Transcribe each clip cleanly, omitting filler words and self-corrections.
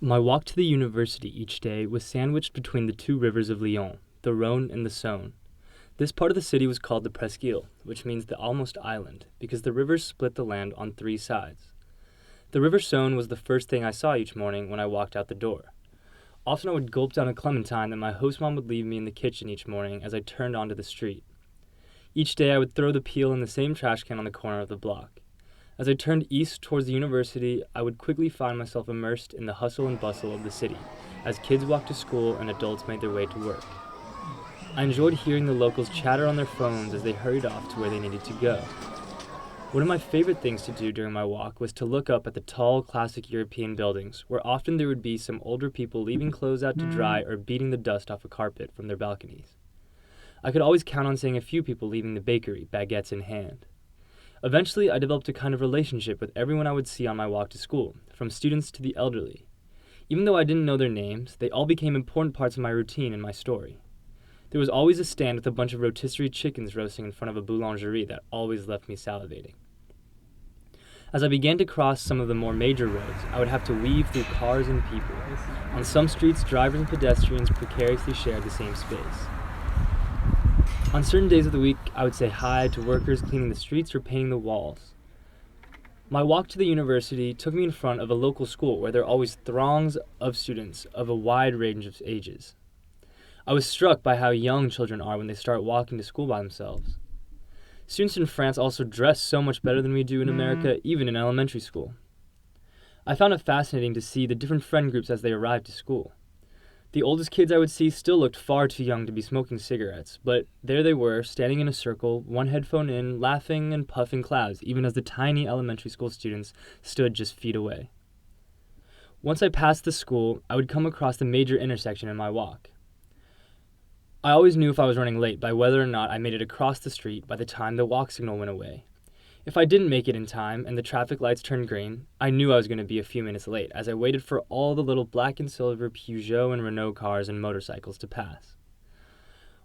My walk to the university each day was sandwiched between the two rivers of Lyon, the Rhone and the Saône. This part of the city was called the Presqu'île, which means the almost island, because the rivers split the land on three sides. The River Saône was the first thing I saw each morning when I walked out the door. Often I would gulp down a clementine that my host mom would leave me in the kitchen each morning as I turned onto the street. Each day I would throw the peel in the same trash can on the corner of the block. As I turned east towards the university, I would quickly find myself immersed in the hustle and bustle of the city, as kids walked to school and adults made their way to work. I enjoyed hearing the locals chatter on their phones as they hurried off to where they needed to go. One of my favorite things to do during my walk was to look up at the tall, classic European buildings, where often there would be some older people leaving clothes out to dry or beating the dust off a carpet from their balconies. I could always count on seeing a few people leaving the bakery, baguettes in hand. Eventually, I developed a kind of relationship with everyone I would see on my walk to school, from students to the elderly. Even though I didn't know their names, they all became important parts of my routine and my story. There was always a stand with a bunch of rotisserie chickens roasting in front of a boulangerie that always left me salivating. As I began to cross some of the more major roads, I would have to weave through cars and people. On some streets, drivers and pedestrians precariously shared the same space. On certain days of the week, I would say hi to workers cleaning the streets or painting the walls. My walk to the university took me in front of a local school where there are always throngs of students of a wide range of ages. I was struck by how young children are when they start walking to school by themselves. Students in France also dress so much better than we do in America, even in elementary school. I found it fascinating to see the different friend groups as they arrived to school. The oldest kids I would see still looked far too young to be smoking cigarettes, but there they were, standing in a circle, one headphone in, laughing and puffing clouds, even as the tiny elementary school students stood just feet away. Once I passed the school, I would come across the major intersection in my walk. I always knew if I was running late by whether or not I made it across the street by the time the walk signal went away. If I didn't make it in time and the traffic lights turned green, I knew I was going to be a few minutes late as I waited for all the little black and silver Peugeot and Renault cars and motorcycles to pass.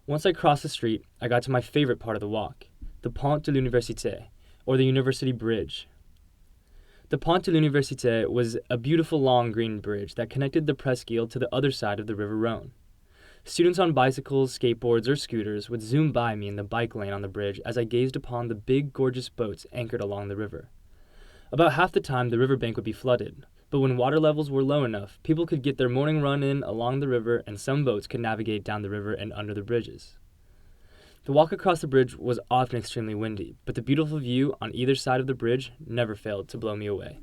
Once I crossed the street, I got to my favorite part of the walk, the Pont de l'Université, or the University Bridge. The Pont de l'Université was a beautiful long green bridge that connected the Presqu'île to the other side of the River Rhone. Students on bicycles, skateboards, or scooters would zoom by me in the bike lane on the bridge as I gazed upon the big, gorgeous boats anchored along the river. About half the time, the riverbank would be flooded, but when water levels were low enough, people could get their morning run in along the river and some boats could navigate down the river and under the bridges. The walk across the bridge was often extremely windy, but the beautiful view on either side of the bridge never failed to blow me away.